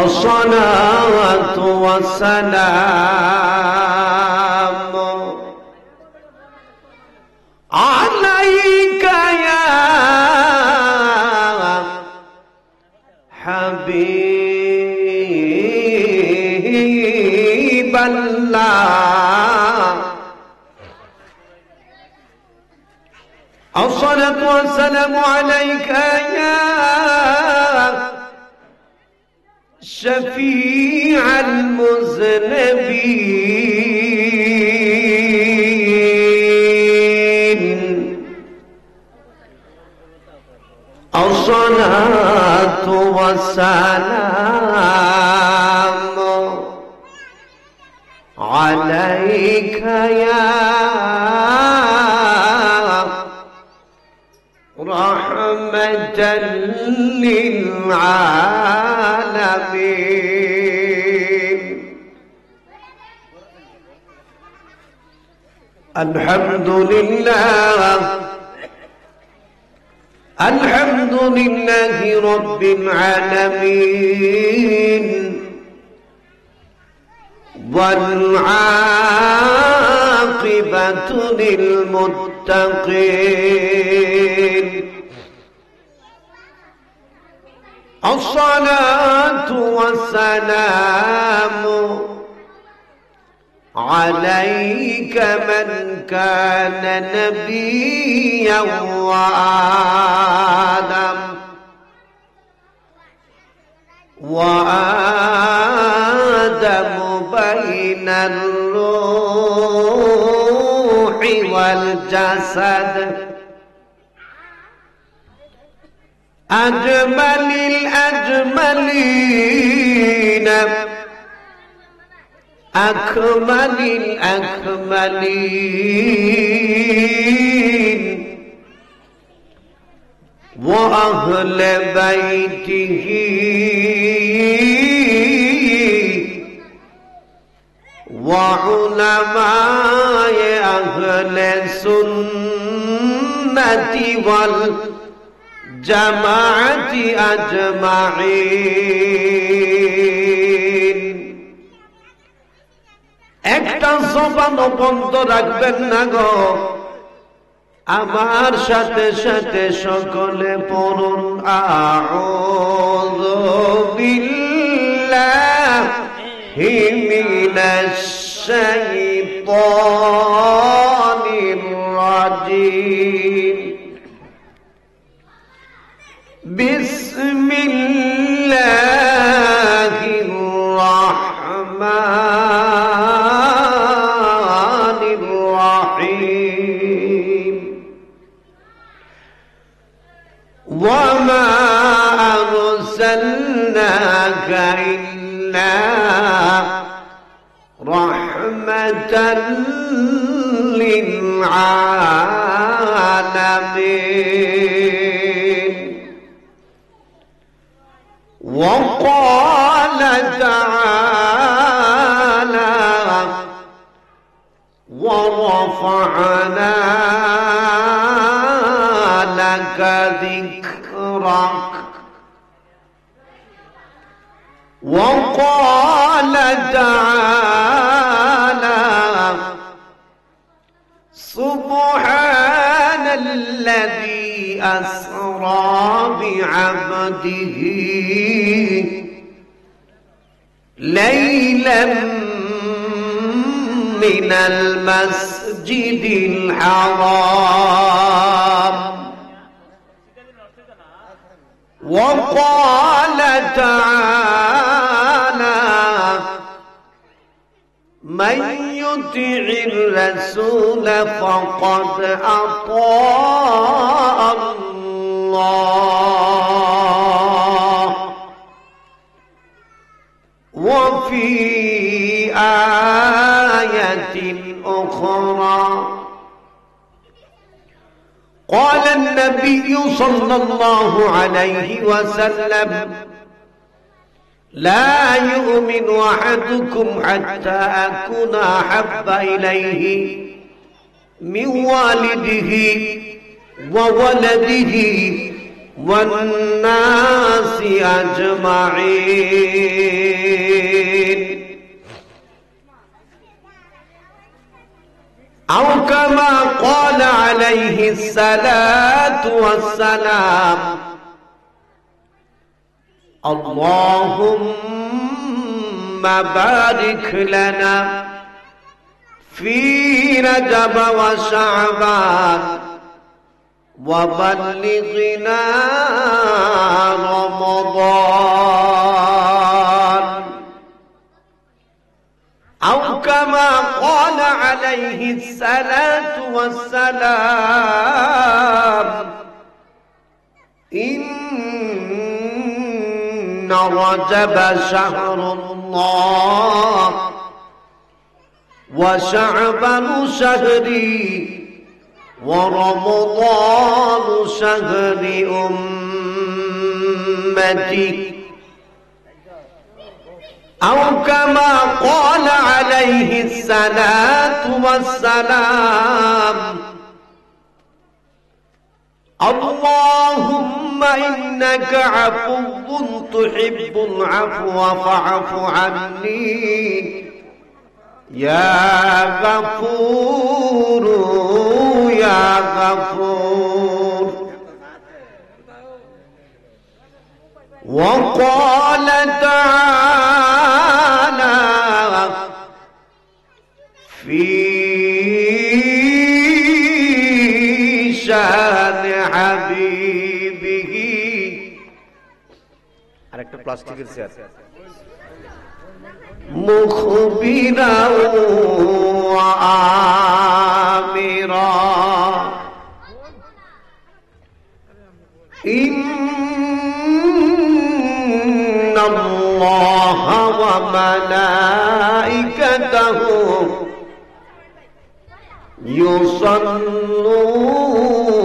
الصلاة والسلام عليك يا حبيب الله. الصلاة والسلام عليك يا شفيع المذنبين. الصلاة والسلام عليك يا رحمة للعالمين. الحمد لله الحمد لله رب العالمين، والعاقبة للمتقين. الصلاة والسلام عليك من كان نبيا وآدم بين الروح والجسد، أجمل الأجملين أكمل الأكملين، وأهل بيته وعلماء أهل السنة والجماعة أجمعين। একটা জবানও বন্ধ রাখবেন না গো, আমার সাথে সাথে সকলে পড়ুন আউযু বিল্লাহি মিনাশ শাইতানির রাজীম। বিসমিল্লাহির রাহমানির রাহিম। ওয়ামা আরসালনাকা ইল্লা রাহমাতাল লিল আলামিন। وقال تعالى ورفعنا لك ذكرك. وقال تعالى سبحان الذي أسرى بعبده ليلا من المسجد الحرام. وقال تعالى من يطع الرسول فقد أطاع الله. وفي آية أخرى قال النبي صلى الله عليه وسلم لا يؤمن أحدكم حتى أكون أحب إليه من والده وولده والناس أجمعين. عليه الصلاة والسلام اللهم بارك لنا في رجب وشعبان وبلغنا رمضان أو كما قال عليه الصلاة والسلام إن رجب شهر الله وشعبان شهري ورمضان شهر أمتي أو كما قال عليه الصلاة والسلام اللهم إنك عفو تحب العفو فاعف عني يا غفور يا غفور وقال تعالى في شان حبيبه আরেকটা প্লাস্টিকের চেয়ার مخبرا وآمرا إن الله وملائكته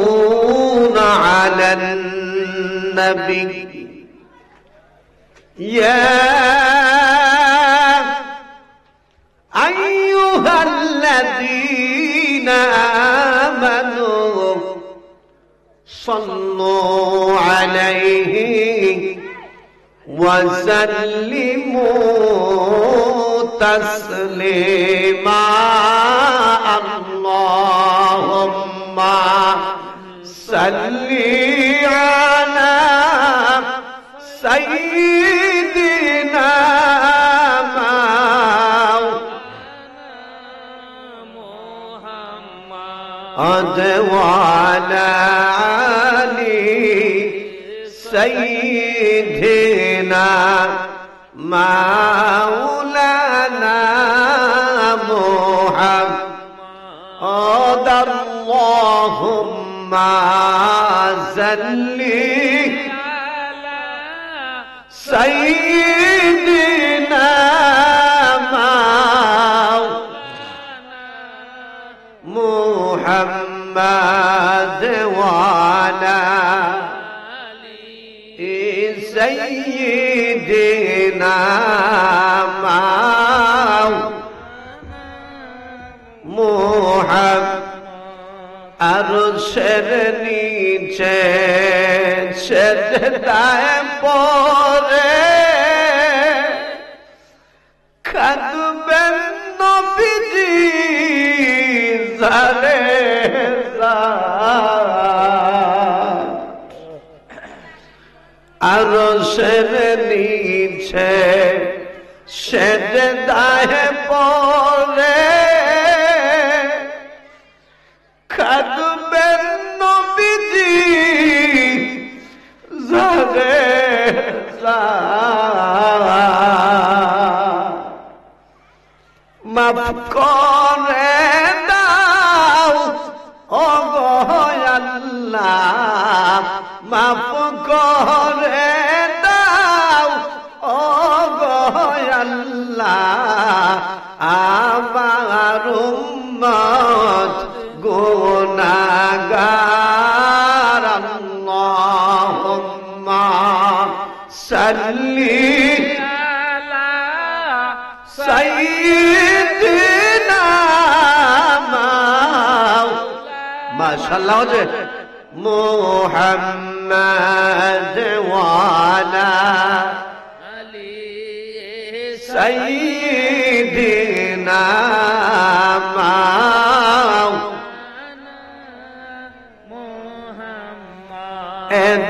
يصلون على النبي يا أيها الذين آمنوا صلوا عليه وسلموا تسليما اللهم صل على سيدنا محمد وعلى آل سيدنا مولانا محمد اللهم صل على سيدنا محمد وعلى سيدنا محمد আরশের নিচে সেজদায় পড়ে কাঁদবেন নবীজি জারে আরশের নিচে সেজদায় পড়ে কাঁদবেন নবীজি জারে মাফ করে দাও ওগো আল্লাহ মাফ করে দাও ওগো আল্লাহ আমার উম্মত গুনাহগার আল্লাহুম্মা সাল্লি আলা সাইয়্যিদিনা মাশাআল্লাহ যে মুহাম্মদ ওয়ালা আলি সাইয়্যিদিনা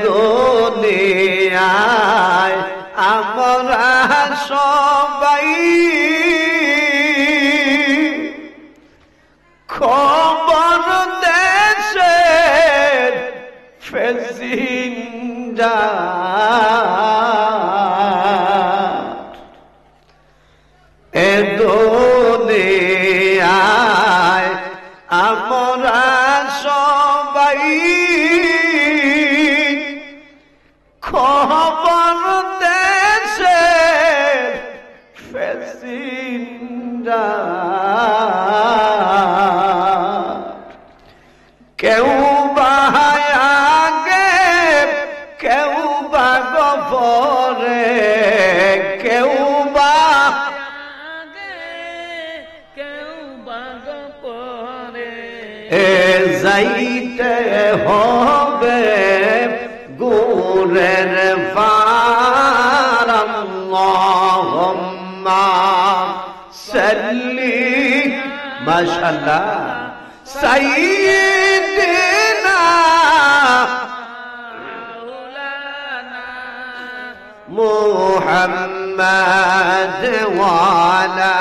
দুনিয়ায় আমরা সবাই খবর দেশের ফেজিন্দা এ দুনিয়ায় আমরা সবাই খবর দেশের ফেজিন্দা কেউ বা আগে কেউ বা গোপরে কেউ বা যাইতে হবে গুরের পার আল্লাহুম্মা সাল্লি মাশাআল্লাহ সাইয়্যিদিনা মুহাম্মাদ ওয়া আলা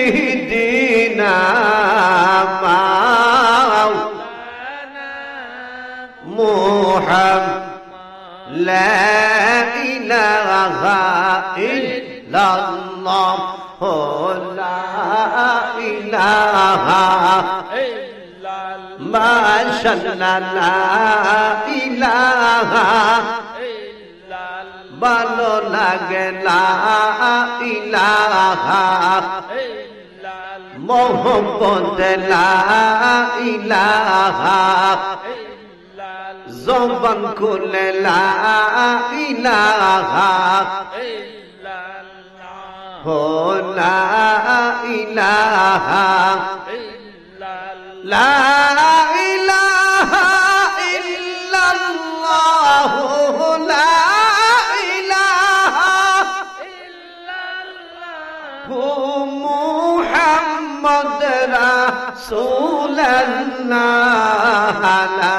সাইয়্যিদিনা মাওলানা মুহাম্মদ লা ইলাহা ইল্লাল্লাহ লা ইলাহা ইল্লাল্লাহ মাশাআল্লাহ লা ইলাহা ভালো লাগে লা ইলাহা মোহাম্মদ লা ইলাহা জবান খুলে লা ইলাহা হো লা ইলাহা লা ইলাহা ইল্লাল্লাহ লা মুহাম্মদ রাসূলুল্লাহ লা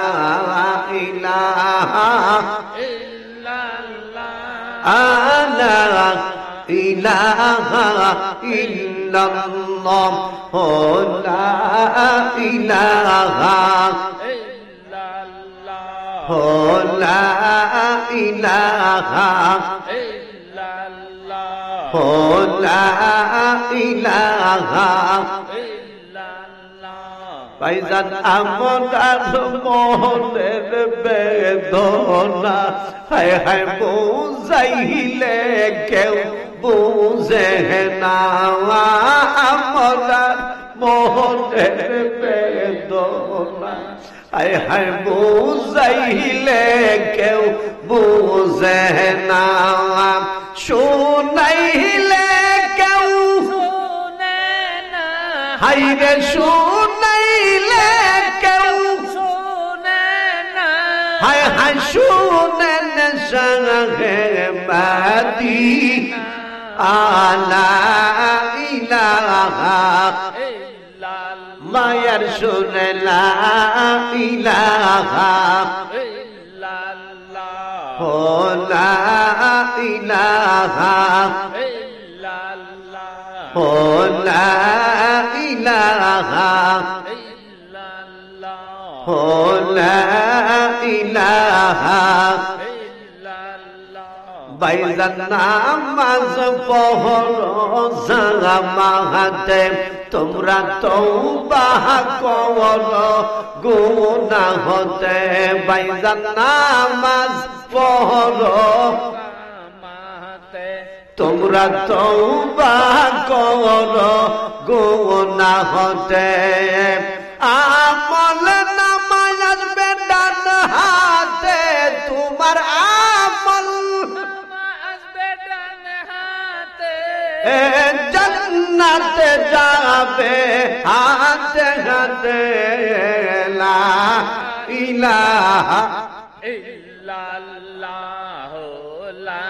ইলাহা ইল্লাল্লাহ লা ইলাহা ইল্লাল্লাহ লা ইলাহা ইল্লাল্লাহ লা ইলাহা লা ইলাহা ভাইজান আমার মনের বেদনা হায় হায় বুঝাইলে কেউ বুঝে না আমার মনের বেদনা হায় হায় বুঝাইলে কেউ বুঝে না শুনাইলে কেউ শুনে না হাইরে শুনাইলে কেউ শুনে না হায় হায় শুনে না সঙ্গে মাদি আলা ইলাহা ইল্লাল্লাহ মায়ার শুনে লা ইলাহা ইল্লাল্লাহ লা ইলাহা ইল্লাল্লাহ লা ইলাহা ইল্লাল্লাহ লা ইলাহা ইল্লাল্লাহ বাইজান নামাজ পড়ো জামাতে তোমরা তওবা করো গুনাহ হতে বাইজান নামাজ পড়ো তোমরা তওবা করো গুনাহ হতে আমল নামাজ আসবে ডান হাতে তোমার আমল আসবে ডান হাতে জান্নাতে যাবে হাতে হাতে লা ইলাহা ইল্লাল্লাহ লা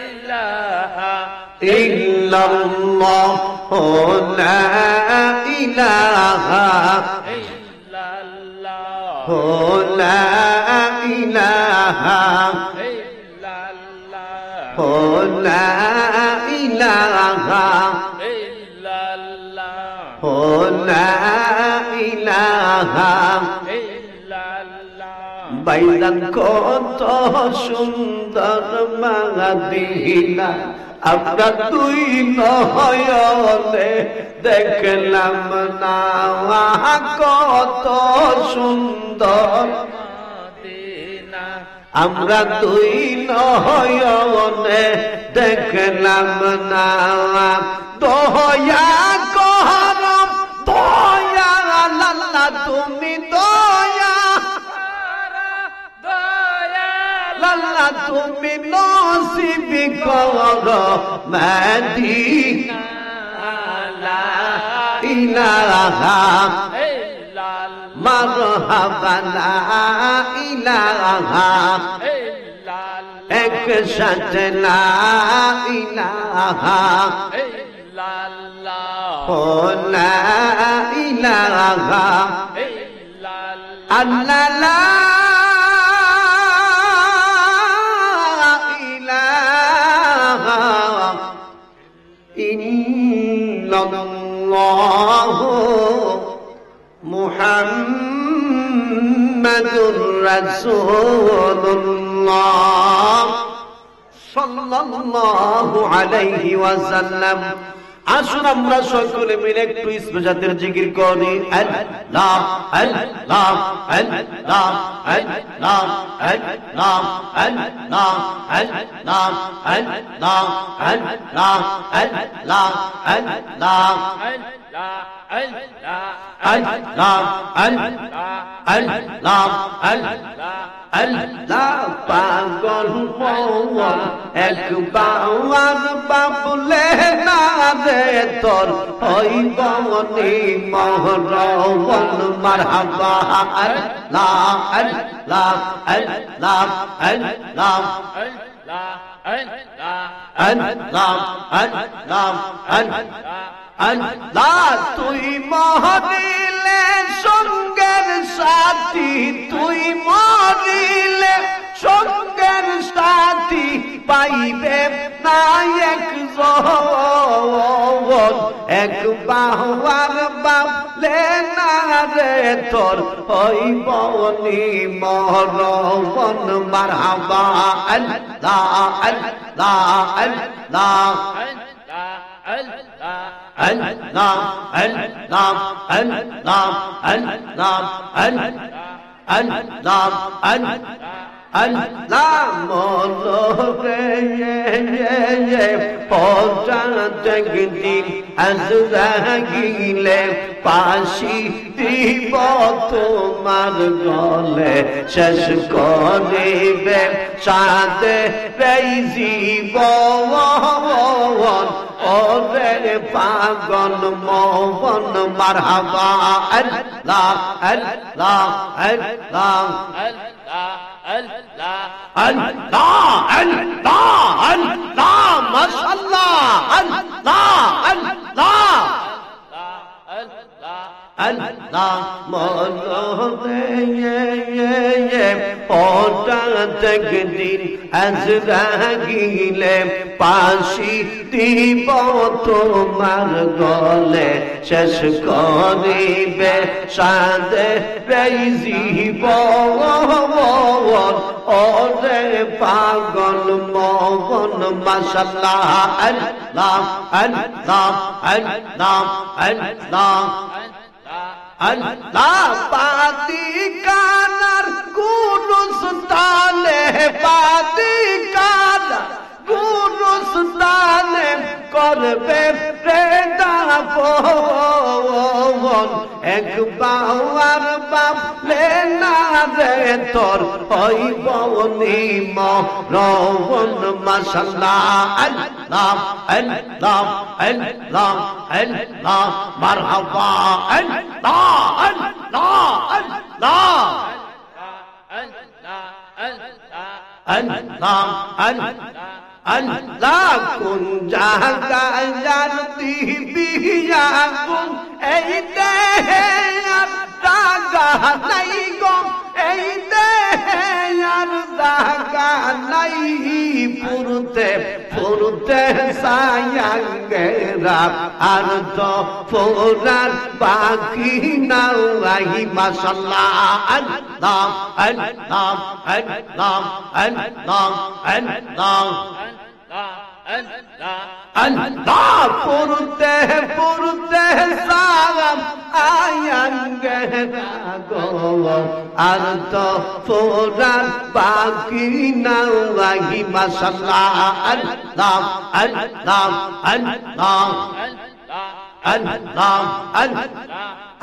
ইলাহা ইল্লাল্লাহ লা ইলাহা ইল্লাল্লাহ ও লা ইলাহা ইল্লাল্লাহ ও লা ইলাহা ইল্লাল্লাহ ও লা ইলাহা ইল্লাল্লাহ বাইদান কত সুন্দর মাদিনা আমরা দুই নয়নে দেখলাম না কত সুন্দর মদিনা আমরা দুই নয়নে দেখলাম না দয়া কর দয়া আল্লাহ তুমি দয়া লাল্লা তুমি নসিব করো মদিনা লা ইলাহা মারহাবা লা ইলাহা এক সাথে লা ইলাহা ও লা ইলাহা আল্লাহ লা ইলাহা ইল্লাল্লাহু মুহাম্মাদুর রাসূলুল্লাহ সাল্লাল্লাহু আলাইহি ওয়াসাল্লাম। আসুন আমরা সকলে মিলে একটু ইসমিজাতের জিকির করি। আল্লাহ আল্লাহ আল্লাহ আল্লাহ আল্লাহ আল্লাহ আল্লাহ আল্লাহ আল্লাহ আল্লাহ আল্লাহ আল্লাহ আল্লাহ আল্লাহ পাগল মোর একবার বাবুলে না রে তোর হইব নি মহরবন মারহাবা আল্লাহ আল্লাহ আল্লাহ আল্লাহ আল্লাহ আল্লাহ আল্লাহ তুই মরিলে সঙ্গের সাথী তুই মরিলে সঙ্গের সাথী পাইবে না এক বাহার বাবলে না রে তোর হইব নি মরবন মারহাবা আল্লাহ আল্লাহ আল্লাহ Allah, Allah, Allah, Allah, Allah, Allah, মনরে পৌঁছাতে দিন আজরাগিলে পাশি দিব তোমার গলে শেষ করিবে সাদে এই জীবন ওরে পাগল মোহন মারহাবা আল্লাহ আল্লাহ আল্লাহ আল্লাহ আল্লাহ আল্লাহ মাশাআল্লাহ আল্লাহ আল্লাহ আল্লাহ মনে পৌঁছাতে দিন আজরাগিলে পাশি দিব তোমার গলে শেষ করিবে সাদে এই জীবন ওরে পাগল মোহন মাশাআল্লাহ আল্লাহ আল্লাহ আল্লাহ আল্লাহ আল্লাহ পাতি কানার গুরুস্তানে পাতি কানার গুরুস্তানে করবে প্রেদাপন এক বাউার বাপলে না রে তোর হইব নি মরবন মাশাআল্লাহ আল্লাহ আল্লাহ আল্লাহ আল্লাহ মারহাবা আল্লাহ আল্লাহ আল্লাহ আল্লাহ আল্লাহ আল্লাহ কোন জায়গায় যার দিবি আগুন এই দেহে আর দাগা নাই গো এই দেহে আর দাগা নাই পুরুতে পুরুতে সায়াঙ্গেরা আর তো ফোরার বাকি নাও আহি মাশাআল্লাহ আল্লাহ আল্লাহ আল্লাহ আল্লাহ আল্লাহ আল্লাহ পুরুতে পুরুতে সালাম আয়াঙ্গে গো আর তো ফোরার বাকি নাও আহি মাশাআল্লাহ আল্লাহ আল্লাহ আল্লাহ আল্লাহ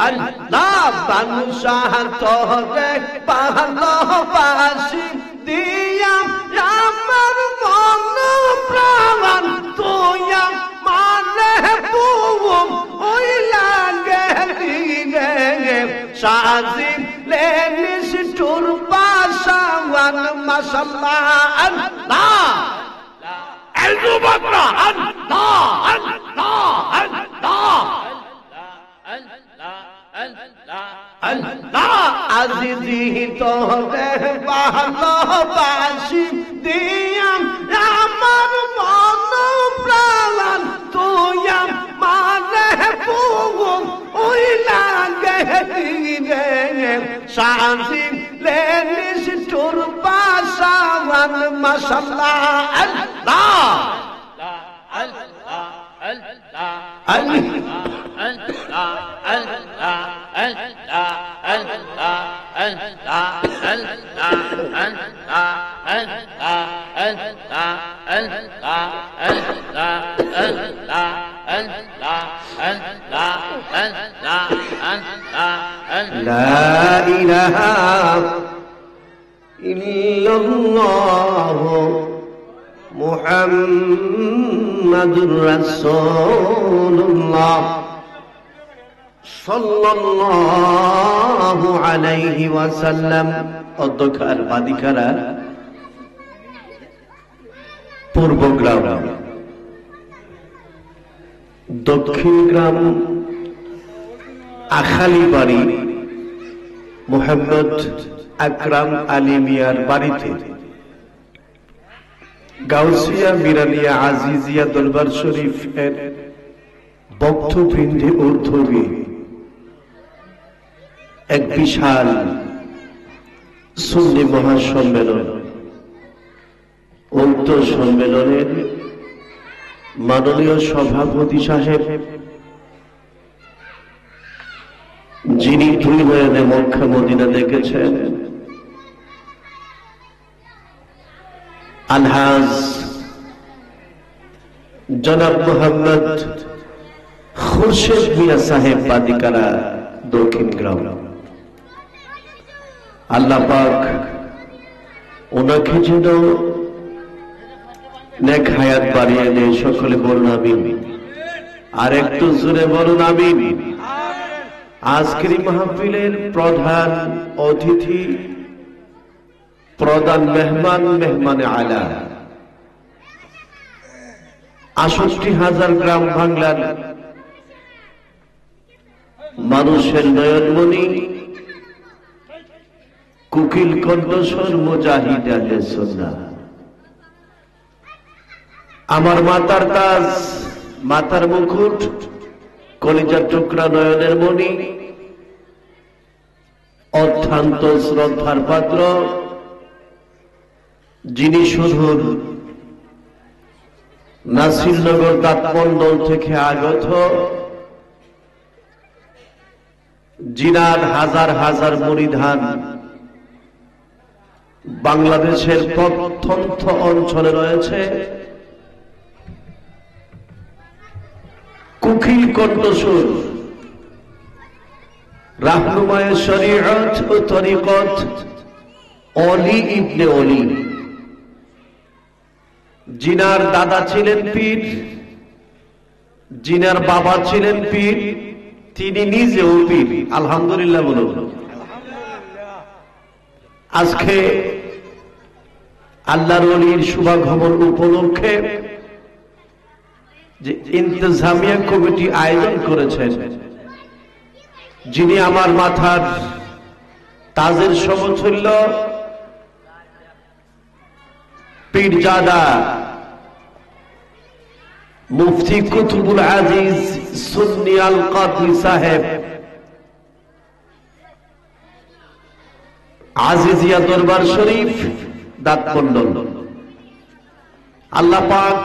আল্লাহ বাদশাহ তোরে ভালোবাসি দিয়া আমার মন প্রাণ তুই মানে বুম ওই লাগে রে সাজি লেনিস টুর পাশাওয়ান মাশাআল্লাহ আল্লাহ আল্লাহ আল্লাহ আল্লাহ আল্লাহ আল্লাহ আজিজি তোরে ভালোবাসি দিয়া আমার মন প্রাণ তুই মানে বুম ওই লাগে রে সাজি লেনিস তোর পাশাওয়ান মাশাআল্লাহ আল্লাহ لا إله إلا الله মুহাম্মাদুর রাসূলুল্লাহ সাল্লাল্লাহু আলাইহি ওয়াসাল্লাম। অধ্যক্ষার বাদিকারা পূর্বগ্রাম দক্ষিণ গ্রাম আখালিবাড়ি মোহাম্মদ আকরাম আলী মিয়ার বাড়িতে গাউসিয়া মিরানিয়া আজিজিয়া দরবার শরীফ এর বক্তবৃন্দে ঊর্ধ্ববে এক বিশাল সুন্নি মহাসম্মেলন। উক্ত সম্মেলনের মাননীয় সভাপতি সাহেব, যিনি 2 নয়নে মক্কা মদিনা দেখেছেন, আলহাজ জনাব মোহাম্মদ খুরশেদ মিয়া সাহেব বাদিকারা দক্ষিণ গ্রাম, আল্লাহ পাক ওনাকে যেন নেক হায়াত বাড়িয়ে দেয়। সকলে বলুন আমিন। আর একটু জোরে বলুন আমিন। আজকের মাহফিলের প্রধান অতিথি, প্রধান মেহমান, মেহমানে আলা ৬৮,০০০ গ্রাম বাংলার মানুষের নয়নমণি, কুকিল কণ্ঠস্বর, মুজাহিদ আহলে সুন্নাহ, আমার মাতার তাজ, মাথার মুকুট, কলিজার টুকরা, নয়নের মণি, অত্যন্ত শ্রদ্ধার পাত্র, যিনি সুদূর নাসিরনগর দাঁতমন্ডল থেকে আগত, জিনার হাজার হাজার মুরিদান বাংলাদেশের প্রত্যন্ত অঞ্চলে রয়েছে, কুকিল কণ্ঠস্বর, রাহনুমায়ে শরীয়ত ও তরিকত, অলি ইবনে অলি, জিনার দাদা ছিলেন পীর, জিনার বাবা ছিলেন পীর, তিনি নিজেও পীর। আলহামদুলিল্লাহ বলুন। আজকে আল্লাহর ওলির শুভাগমন উপলক্ষে যে ইন্তেজামিয়া কমিটি আয়োজন করেছেন, যিনি আমার মাথার তাজের সমতুল্য পীরজাদা মুফতি কুতুবুল আজিজ সুন্নি আল কাদরি সাহেব আজিজিয়া দরবার শরীফ দাঁতমন্ডল, আল্লাহ পাক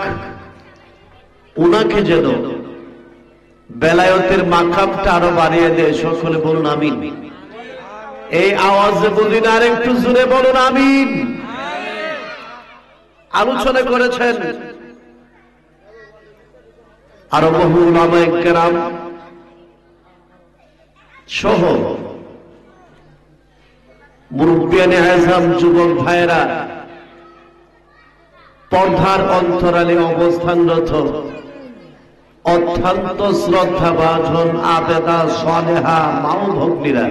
উনাকে যেন বেলায়েতের মাকামটা আরো বাড়িয়ে দেয়। সকলে বলুন আমিন। এই আওয়াজে বলুন, আর একটু জোরে বলুন আমিন। আলোচনা করেছেন আরো বহু উলামায়ে কেরাম সহ মুরব্বিয়ানে আযম, যুবক ভাইরা, পর্দার অন্তরালে অবস্থানরত অত্যন্ত শ্রদ্ধাভাজন আবেদা সালেহা মা ও ভগ্নীরা,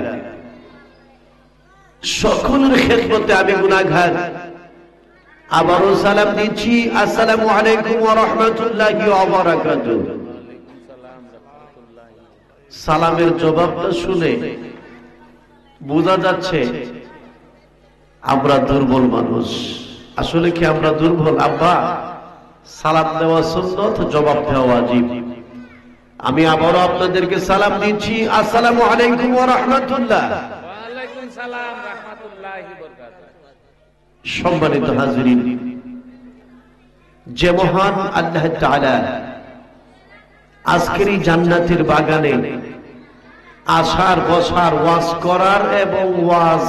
সকলের খেদমতে আমি গুনাহগার আবারও সালাম দিচ্ছি। আসসালামু আলাইকুম ওয়া রাহমাতুল্লাহি ওয়া বারাকাতুহু। সালামের জবাবটা শুনে বোঝা যাচ্ছে আমরা দুর্বল মানুষ। আসলে কি আমরা দুর্বল? আব্বা, সালাম দেওয়া সুন্নাত, জবাব দেওয়া ওয়াজিব। আমি আবারও আপনাদেরকে সালাম দিচ্ছি। আসসালামু আলাইকুম ওয়া রাহমাতুল্লাহ। ওয়া আলাইকুম সালাম রাহমাতুল্লাহি ওয়া বারাকাতুহু। সম্মানিত হাজিরিন, যে মহান আল্লাহ তাআলা আজকের এই জান্নাতের বাগানে আসার বসার, ওয়াজ করার এবং ওয়াজ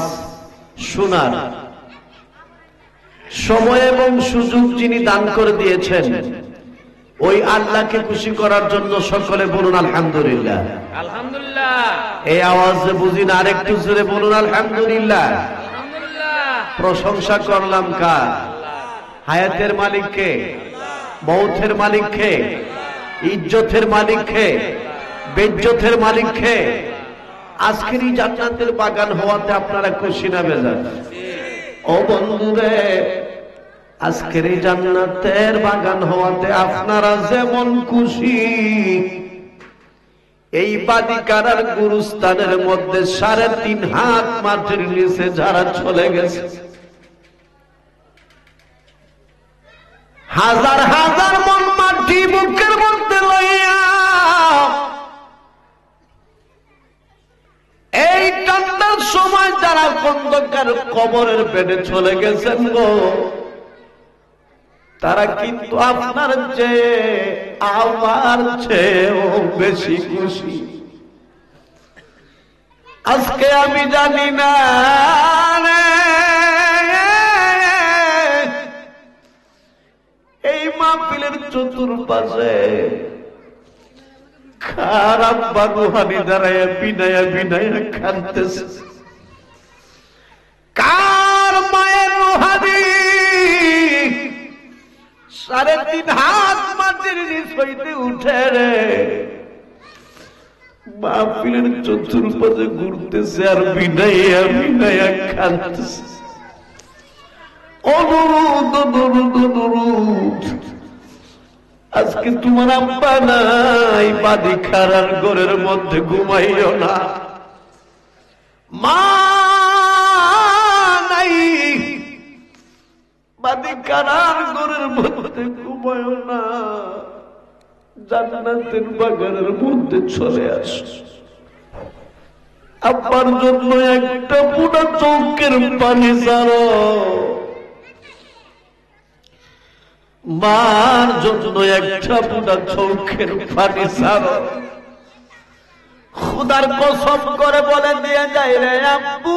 শোনার সময় এবং সুযোগ যিনি দান করে দিয়েছেন, ওই আল্লাহকে খুশি করার জন্য সকলে বলুন আলহামদুলিল্লাহ। আলহামদুলিল্লাহ। এই আওয়াজে বুঝি না, আরেকটু জোরে বলুন আলহামদুলিল্লাহ। আলহামদুলিল্লাহ। প্রশংসা করলাম কার? হায়াতের মালিককে, মৌতের মালিককে, ইজ্জতের মালিককে, বেজ্জতের মালিককে। আজকের এই জান্নাতের বাগান হওয়াতে আপনারা খুশি না বেজার? ও বন্ধুরে, আজকের এই জান্নাতের বাগান হওয়াতে আপনারা যেমন খুশি, এই বাদিকারার গুরুস্থানের মধ্যে 3.5 হাত মাটির নিচে যারা চলে গেছে, হাজার হাজার মন মাটি বুকের মধ্যে লইয়া এই ঠান্ডার সময় যারা খন্দকার কবরের পেটে চলে গেছেন গো, তারা কিন্তু আপনার চেয়ে, আমার চেয়েও বেশি খুশি। আজকে আমি জানি না এই মাহফিলের চতুর্পাশে খারাপ বাগুহানি দাঁড়ায় বিনায়া বিনায়া কাঁদতেছে। কার মায়ের রুহানি 3.5 হাত মাটির নিচ হইতে উঠে রে মাহফিলের চতুর্পাশে ঘুরতেছে আর বিনায়া বিনায়া কাঁদতেছে। অনুরোধ অনুরোধ অনুরোধ, আজকে তোমার আব্বা নাই, বাদি খারার ঘরের মধ্যে ঘুমাইও না। মা নাই, বাদি খারার ঘরের মধ্যে ঘুমাইও না। জান্নাতের বাগানের মধ্যে চলে আসো। আব্বার জন্য একটা পুরো চৌকের পানি ছাড়ো, মার জন্য একটা পুরা চৌকের পানি ছাড়ো। খুদার কসম করে বলে দিয়ে যায় রে আব্বু,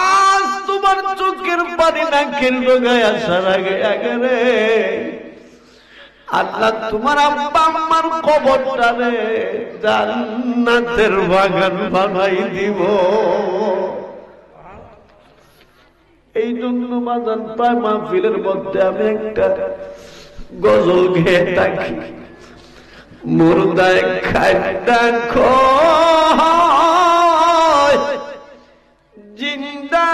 আজ তোমার চোখের পানি নাকের ডগায় আসার আগে আগে রে আল্লাহ তোমার আব্বা আম্মার কবরটা রে জান্নাতের বাগান বানাই দিব। এই জন্য বাজান প্রায় মাহফিলের মধ্যে আমি একটা গজল গেয়ে থাকি। মুর্দায় খাইটা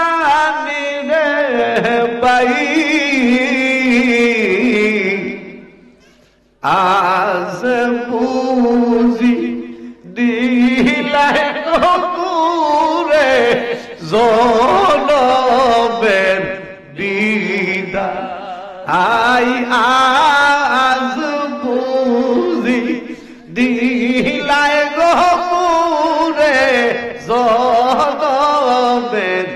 জানি রে ভাই আজ বুঝি দিলাই রে জনমের বিদায় আজ বুঝি দিলাই রে জনমের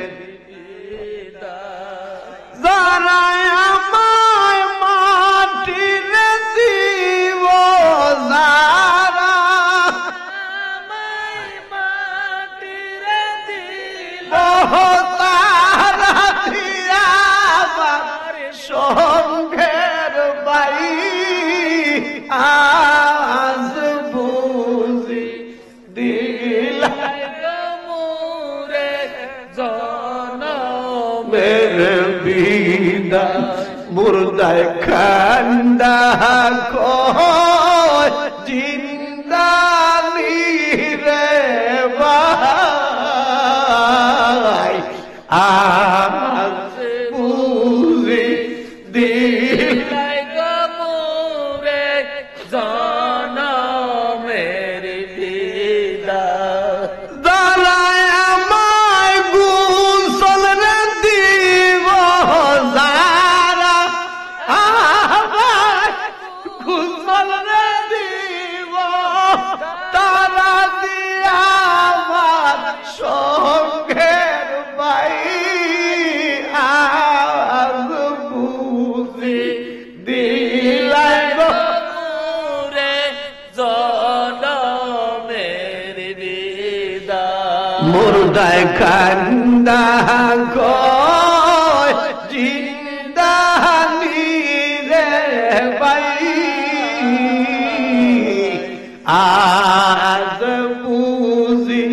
যারা আমায় মাটির দিব যারা তারা দিয়া আমার সঙ্গের বাই আজ বুঝি দিলাই মেরে বিদা মুর্দায় খান্দা কয় জিন্দানি রে ভাই আজ বুঝি দিলাই দাঁড়ায় আমায় গুসল রে দিব যারা আমায় গুসল রে দিব তারা দিয়া আমার সঙ্গের বাই আজ বুঝি দিলাই মুর্দায় কান্দা কয় জিন্দানি রে ভাই আজ বুঝি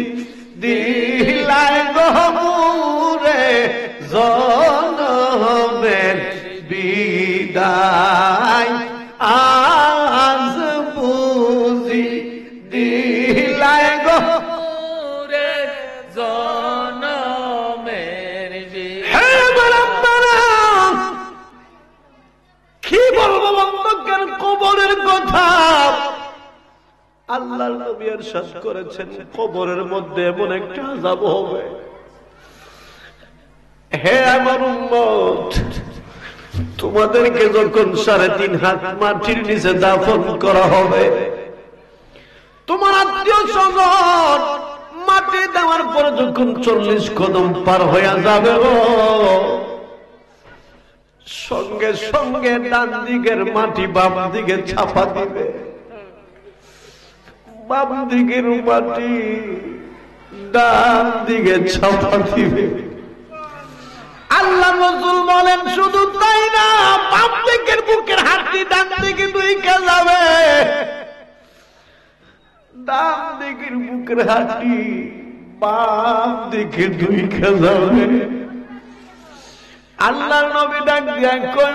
দিলাই গমুরে জনমের বিদায় আজ বুঝি দিলাই কি বলবো বন্ধুকের কবরের কথা আল্লাহ নবী ইরশাদ করেছেন কবরের মধ্যে এমন একটা আযাব হবে হে আমার উম্মত তোমাদেরকে যখন 3.5 হাত মাটির নিচে দাফন করা হবে তোমার আত্মীয় স্বজন মাটি দেওয়ার পর যখন 40 কদম পার হয়ে যাবে সঙ্গে সঙ্গে ডান দিকের মাটি বাম দিকে চাপা দিবে বাম দিকের মাটি ডান দিকে চাপা দিবে আল্লাহ রাসূল বলেন শুধু তাই না বাম দিকের বুকের হাড়টি ডান দিকে ঢুকে যাবে ডান দিকের বুকের হাড়টি বাম দিকে ঢুকে যাবে আল্লাহর নবী ডাক দিয়া কয়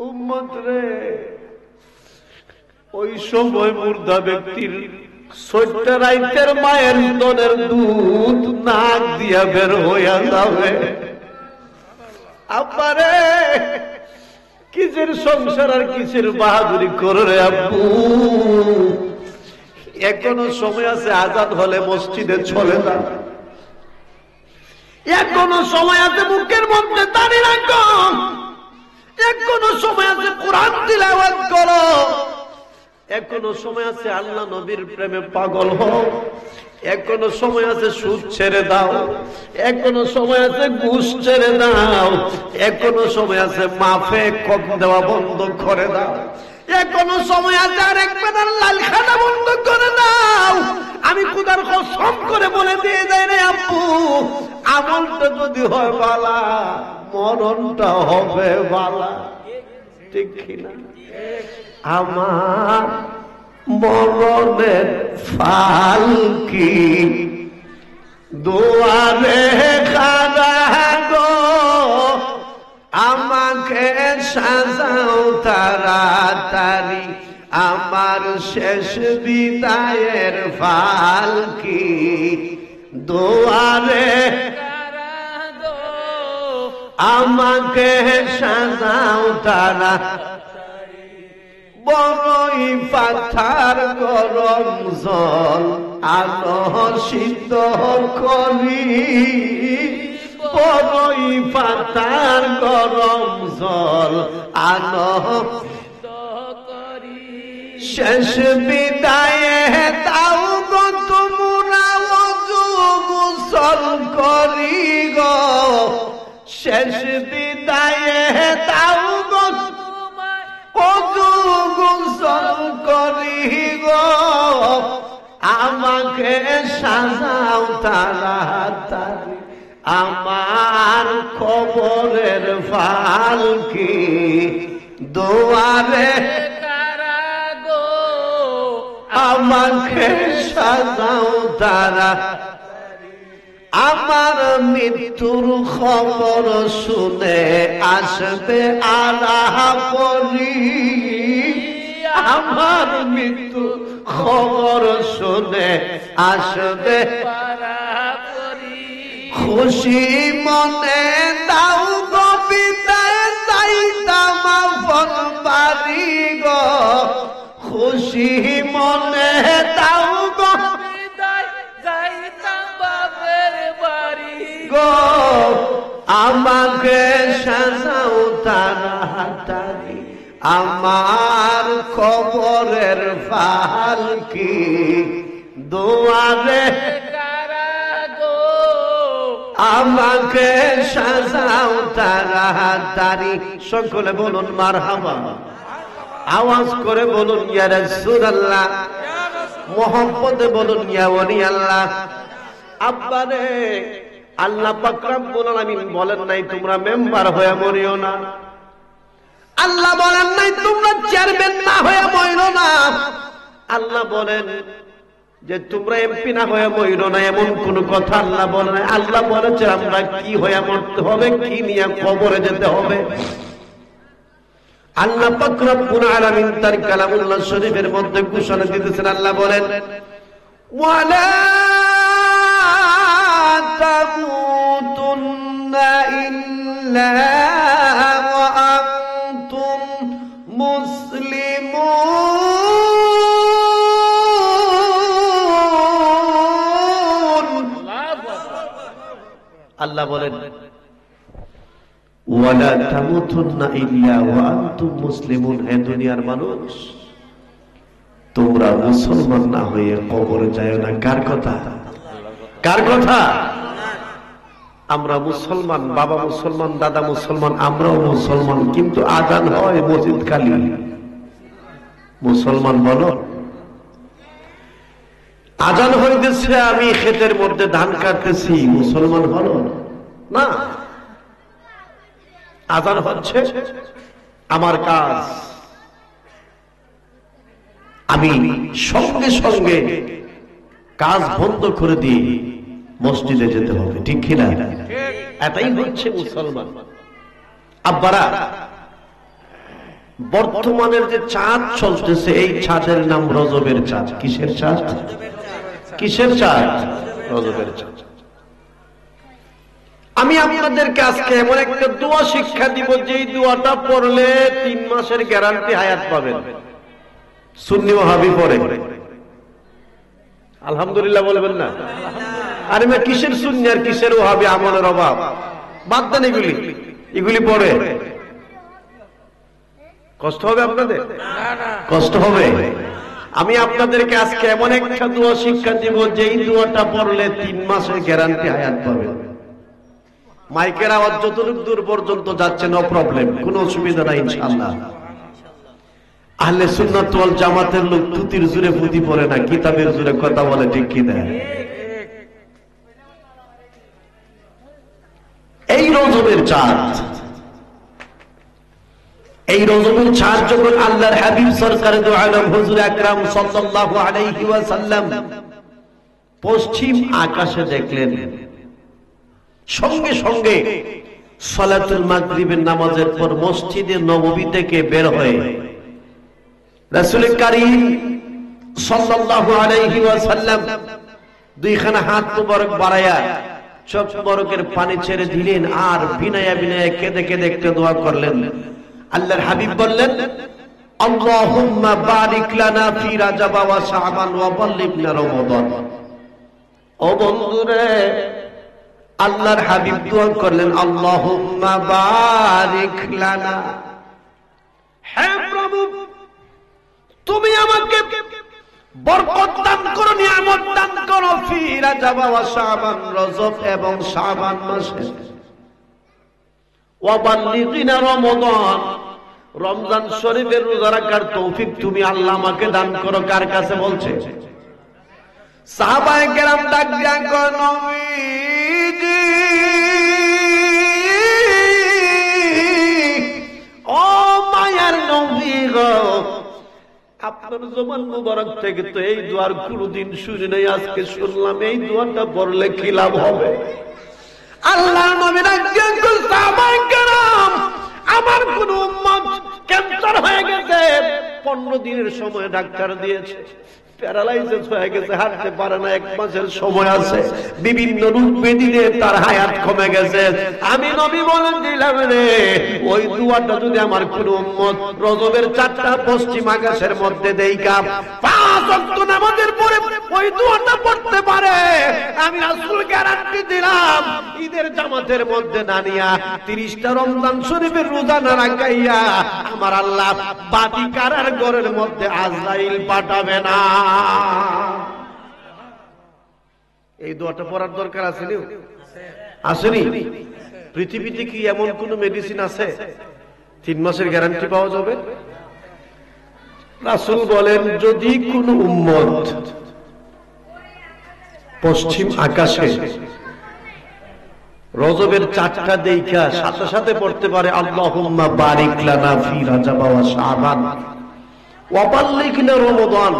উম্মত রে ওই সময় মুর্দা ব্যক্তির 14 রাইতের মায়ের দনের দুধ নাক দিয়া বের হইয়া যাবে আব্বারে কিসের সংসার আর কিসের বাহাদুরি করে রে আব্বু এখনো সময় আছে আজান হলে মসজিদে চলে না এখনো সময় আছে মুখের মধ্যে দাঁড়িয়ে রাখো এখনো সময় আছে কোরআন তিলাওয়াত করো এখনো সময় আছে আল্লাহ নবীর প্রেমে পাগল হও এখনো সময় আছে সুদ ছেড়ে দাও এখনো সময় আছে ঘুষ ছেড়ে দাও এখনো সময় আছে মাফে কম দেওয়া বন্ধ করে দাও এখনো সময় আছে আর একবার লাল খাতা বন্ধ করে দাও আমি খোদার কসম করে বলে দিয়ে যাই রে আব্বু আমলটা যদি হয় বালা মরণটা হবে বালা ঠিক কিনা আমার মরণের ফাল কি দুয়ারে খাড়া গো আমাকে সাজাও তাড়াতাড়ি আমার শেষ বিদায়ের ফালকি দুয়ারে আমাকে সাজাও তারা বড়ই পাথার গরম জল আলো সিদ্ধ করি বড়ই পাতার গরম জল আলো শেষ বিদায়ে তাও গো তোমরা ওযু গোসল করি গো শেষ বিদায়ে তাও গো ওযু গোসল করি গো আমাকে সাজাও তাড়াতাড়ি আমার কবরের ফালকি দুয়ারে আমাকে সাজাও তারা আমার মৃত্যুর খবর শুনে আসবে আলাপরি আমার মৃত্যুর খবর শুনে আসবে খুশি মনে দাও গো বিদায় চাইতাম আপন বাড়ি গো খুশি মনে দাও গো বিদায় চাইতাম বাপের বাড়ি গো আমাকে সাজাও তাড়াতাড়ি আমার কবরের ফালকি দুয়ারে আমাকে সাজাও তাড়াতাড়ি সকলে বলুন মারহাবা আওয়াজ করে বলুন ইয়া রাসূলুল্লাহ মোহাম্মদে বলুন ইয়া ওলি আল্লাহ আব্বারে আল্লাহ পাক রব্বুল আলামিন বলেন নাই তোমরা মেম্বার হয়ে মরিও না আল্লাহ বলেন নাই তোমরা চেয়ারম্যান না হয়ে মরিও না আল্লাহ বলেন যে তোমরা এমপি না হয়ে মরিও না এমন কোন কথা আল্লাহ বলেন নাই আল্লাহ বলেছে আমরা কি হয়ে মরতে হবে কি নিয়ে কবরে যেতে হবে আল্লাহ পাক রব্বুল আলামিন তার কালামুল্লাহ শরীফের মধ্যে ঘোষণা দিতেছেন আল্লাহ বলেন ওয়ালা তামুতুন্না ইল্লা ওয়া আনতুম মুসলিমুন আল্লাহ বলেন ওয়ালা তামুতুন্না ইল্লা ওয়া আনতুম মুসলিমুন হে দুনিয়ার মানুষ তোমরা মুসলমান না হয়ে কবরে যায় না কার কথা আমরা মুসলমান বাবা মুসলমান দাদা মুসলমান আমরাও মুসলমান কিন্তু আজান হয় মসজিদ খালি মুসলমান বলো আজান হইতেছে আমি ক্ষেতের মধ্যে ধান কাটতেছি মুসলমান হলো না আজান হচ্ছে আমার কাজ আমি সঙ্গে সঙ্গে কাজ বন্ধ করে দিয়ে মসজিদে যেতে হবে ঠিক কিনা এটাই হচ্ছে মুসলমান আব্বারা বর্তমানের যে চাঁদ চলতেছে এই চাঁদের নাম রজবের চাঁদ কিসের চাঁদ রজবের চাঁদ আমি আপনাদেরকে আজকে এমন একটা দোয়া শিক্ষা দিব যেই দোয়াটা পড়লে 3 মাসের গ্যারান্টি হায়াত পাবেন সুন্নি ওয়াহাবি পড়ে আলহামদুলিল্লাহ বলবেন না আরে মা কিসের সুন্নি আর কিসের ওয়াহাবি আমলের অভাব বাদ দেন এগুলি পড়ে কষ্ট হবে আপনাদের কষ্ট হবে আমি আপনাদেরকে আজকে এমন একটা দোয়া শিক্ষা দিব যেই দোয়াটা পড়লে 3 মাসের গ্যারান্টি হায়াত পাবেন মাইকের আওয়াজ যতটুকু দূর পর্যন্ত যাচ্ছে নো প্রবলেম কোনো অসুবিধা নাই ইনশাআল্লাহ আহলে সুন্নাত ওয়াল জামাতের লোক তুতির জুরে পুঁতি পড়ে না কিতাবের জুরে কথা বলে ঠিক কি না এই রজবের চাঁদ যখন আল্লাহর হাবিব সরকারে দু আলম হুজুর আকরাম সাল্লাল্লাহু আলাইহি ওয়াসাল্লাম পশ্চিম আকাশে দেখলেন সঙ্গে সঙ্গে সালাতুল মাগরিবের নামাজের পর মসজিদে নববী থেকে বের হয়ে রাসূল কারীম সাল্লাল্লাহু আলাইহি ওয়াসাল্লাম দুইখানা হাত মুবারক বাড়ায়া চোখ মুবারকের পানি ছেড়ে দিলেন আর বিনয়ে বিনয়ে কেঁদে কেঁদে একটা দোয়া করলেন। আল্লাহর হাবিব বললেন, আল্লাহুম্মা বারিক লানা ফি রাজাব ওয়া শাবান ওয়া বাল্লিগনা রমাদান। ও বন্ধুরে, আল্লাহর হাবিব দোয়া করলেন, আল্লাহুম্মা বারিক লানা, হে প্রভু তুমি আমাকে বরকত দান করো, নিয়ামত দান করো ফি রাজাব ওয়া শাবান, রজব এবং শাবান মাসে, ওয়া বাল্লিগনা রমাদান, রমজান শরীফের রোজা রাখার তৌফিক তুমি আল্লাহ আমাকে দান করো। কার কাছে বলছে? সাহাবায়ে কেরাম ডাক দিয়া কয়, নবীজি ও মায়ার নবী গো, আপনার জবান মুবারক থেকে তো এই দোয়ার কোনদিন শুনি নাই, আজকে শুনলাম। এই দোয়াটা পড়লে কি লাভ হবে? আল্লাহ নবী ডাক দিয়া কয়, সাহাবায়ে কেরাম আমার কোন উম্মত ক্যান্সার হয়ে গেছে, 15 দিনের সময় ডাক্তার দিয়েছে, প্যারালাইসিস হয়ে গেছে, হাঁটতে পারে না, 1 মাসের সময় আছে, বিভিন্ন রোগ ব্যাধিতে তার হায়াত কমে গেছে। আমি নবী বলে দিলাম রে, ওই দুয়াটা যদি আমার কোন উম্মত রজবের 4টা পশ্চিম আকাশের মধ্যে দেইকা 5 ওয়াক্ত নামাজের পরে ওই দুয়াটা পড়তে পারে, আমি রাসূল গ্যারান্টি দিলাম, ঈদের জামাতের মধ্যে না নিয়া 30টা রমজান শরীফের রোজা না রাখাইয়া আমার আল্লাহ বাতি কারার ঘরের মধ্যে আজরাইল পাঠাবে না। এই দোয়াটা পড়ার দরকার আছে নি? আসেনি? পৃথিবীতে কি এমন কোন মেডিসিন আছে 3 মাসের গ্যারান্টি পাওয়া যাবে? রাসূল বলেন, যদি কোন উম্মত পশ্চিম আকাশে রজবের 4টা দেইখা সাথে সাথে পড়তে পারে, আল্লাহুম্মা বারিক লানা ফি রাজাব ওয়া শাবান ওয়া বাল্লিগনা রমাদান,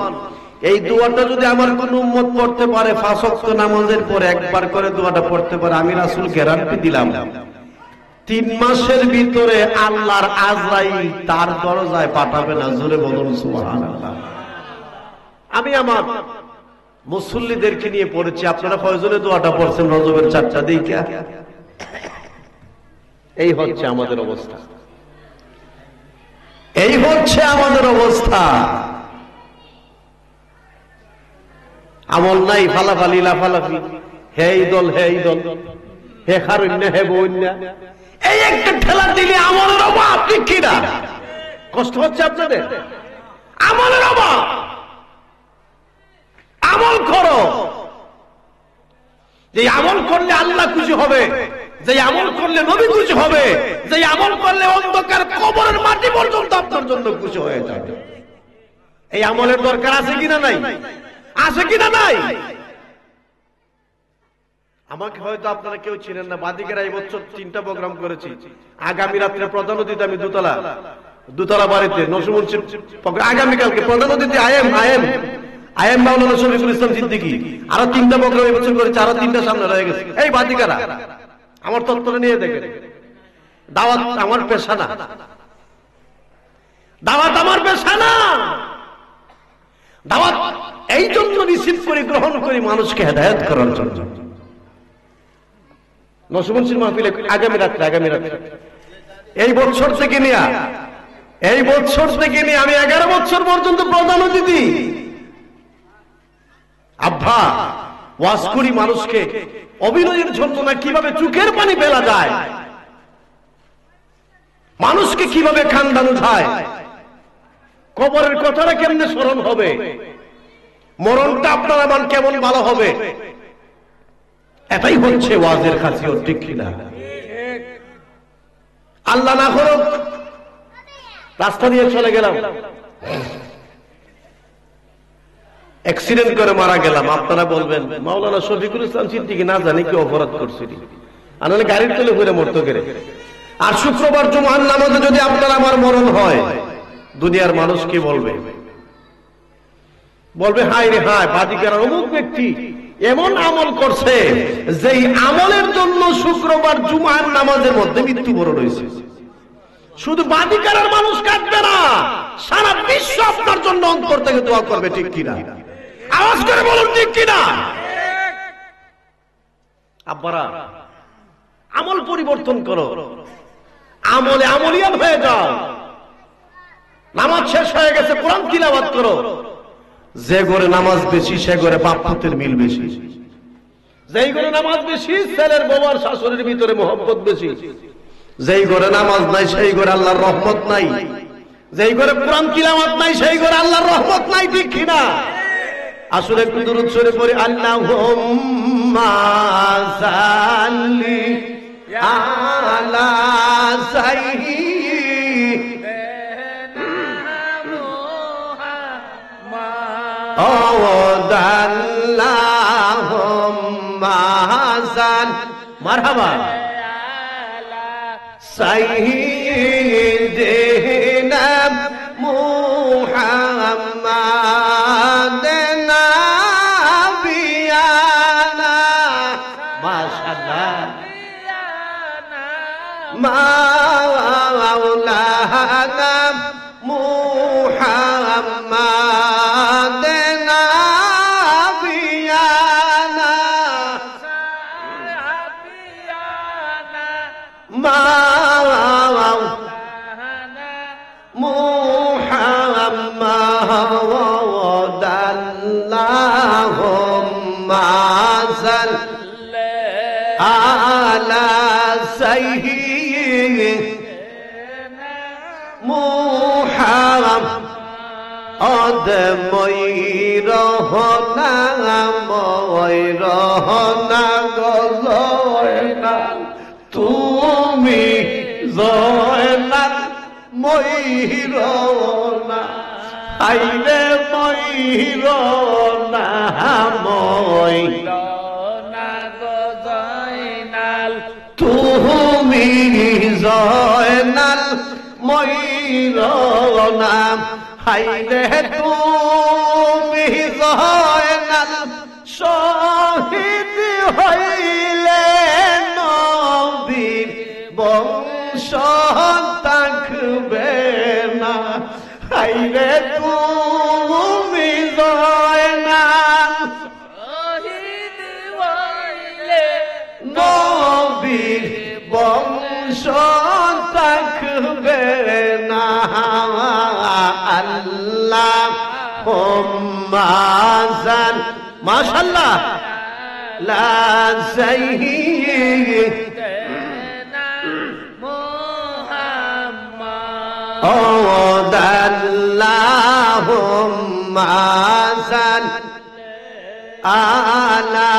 এই দোয়াটা যদি আমার কোন উম্মত পড়তে পারে 5 ওয়াক্ত নামাজের পরে একবার করে দোয়াটা পড়তে পারে, আমি রাসূল গ্যারান্টি দিলাম 3 মাসের ভিতরে আল্লাহর আজরাইল তার দরজায় পাঠাবে না। জোরে বলুন সুবহানাল্লাহ। আমি আমার মুসল্লিদেরকে নিয়ে পড়েছি, আপনারা কয়জনে দোয়াটা পড়ছেন রজবের 4টা দিকে? এই হচ্ছে আমাদের অবস্থা, এই হচ্ছে আমাদের অবস্থা। আমল নাই, ফালাফালি লাফালাফি, হে এই দল হে এই দল, হে খারুন্যা হে বন্যা, এই একটা ঠেলা দিলে আমলের অভাব। ঠিক কিনা? কষ্ট হচ্ছে আপনাদের? আমলের অভাব। আমল করো, যে আমল করলে আল্লাহ খুশি হবে, যে আমল করলে নবী খুশি হবে, যে আমল করলে অন্ধকার কবরের মাটি পর্যন্ত আপনার জন্য খুশি হয়ে যাবে। এই আমলের দরকার আছে কিনা নাই? আছে কিনা নাই? আমাকে হয়তো আপনারা কেউ চিনেন না, বাদিকেরা এই বছর 3টা প্রোগ্রাম করেছি। আগামী রাত্রে প্রধান অতিথি আমি দোতলা বাড়িতে নসিমুদ্দিন, আগামীকালকে প্রধান অতিথি আইএম মাওলানা শরীফুল ইসলাম সিদ্দিকী। আরো 3টা প্রোগ্রাম এই বছর করেছে, আরো 3টা সামনে রয়ে গেছে। এই বাদিকারা আমার তত্ত্বটা নিয়ে দেখেন, দাওয়াত আমার পেশা না, দাওয়াত আমার পেশা না। দাওয়াত এই জন্য রিসিভ করে গ্রহণ করি মানুষকে হেদায়েত করার জন্য। নসিমুদ্দিন মাহফিলে আগামী রাত্রে এই বছর থেকে নিয়ে আমি 11 বছর পর্যন্ত প্রধান অতিথি। আব্বা ওয়াজ করি মানুষকে অভিনয়ের জন্য না, কিভাবে চোখের পানি ফেলা যায়, মানুষকে কিভাবে কান্দানো যায়, কবরের কথাটা কেমনে স্মরণ হবে, মরণটা আপনার আমার কেমন ভালো হবে, এটাই হচ্ছে ওয়াজের খাসিয়ত। ঠিক কিনা? আল্লাহ না করুক রাস্তা দিয়ে চলে গেলাম, অ্যাক্সিডেন্ট করে মারা গেলাম, আপনারা বলবেন মাওলানা শফিকুল ইসলাম সিদ্দিকী না জানি কি অপরাধ করছিল, আর নাহলে গাড়ির তলে ঘুরে মরতো করে। আর শুক্রবার জুমার নামাজে যদি আপনার আমার মরণ হয়, দুনিয়ার মানুষ কি বলবে? বলবে হায় রে হায়, বাদিকার অমুক ব্যক্তি এমন আমল করছে যেই আমলের জন্য শুক্রবার জুমার নামাজের মধ্যে মৃত্যুবরণ হয়েছে। শুধু বাদিকারের মানুষ কাটবে না, সারা বিশ্ব আপনার জন্য অন্তর থেকে দোয়া করবে, ঠিক কিনা? আওয়াজ করে বলুন ঠিক কিনা? আব্বারা, আমল পরিবর্তন করো, আমলে আমলিয়াত হয়ে যাও। নামাজ শেষ হয়ে গেছে, কোরআন তিলাওয়াত করো। যে ঘরে নামাজ বেশি সে ঘরে বাপ পুতের মিল বেশি, যেই ঘরে নামাজ বেশি ছেলের বউর শাশুড়ির ভিতরে মহব্বত বেশি, যেই ঘরে নামাজ নাই সেই ঘরে আল্লাহর রহমত নাই, যেই ঘরে কোরআন তিলাওয়াত নাই সেই ঘরে আল্লাহর রহমত নাই, ঠিক কিনা? আসলে একটু দুরূদ শরীফ পড়ি, আল্লাহুম্মা সাল্লি আলা মারহাবা সাইয়্যিদিনা মুহাম্মাদ নাবিয়ানা, মাশাআল্লাহ, মাওলানা মুহাম্মাদ নাবিয়ানা, মাওলানা মুহাম্মাদ আল্লাহুম্মা সাল্লি আলা সাইয়্যিদিনা মুহাম্মাদ ময়ূরহনা গজয়না, তুমি জয়নাল ময়ূরনা, আইরে ময়ূরনা ময়ূরনা গজয়নাল, তুমি জয়নাল ময়ূরনা, হাইরে তুমি জয়নাল, শহীদ হইলে নবীর বংশ থাকবে না, হাইরে তুমি জয়নাল, শহীদ হইলে নবীর বংশ থাকবে না, আল্লাহুম্মা সাল্লি, মাশাআল্লাহ, লা সাইয়্যিদিনা মুহাম্মাদ আল্লাহুম্মা সাল্লি আলা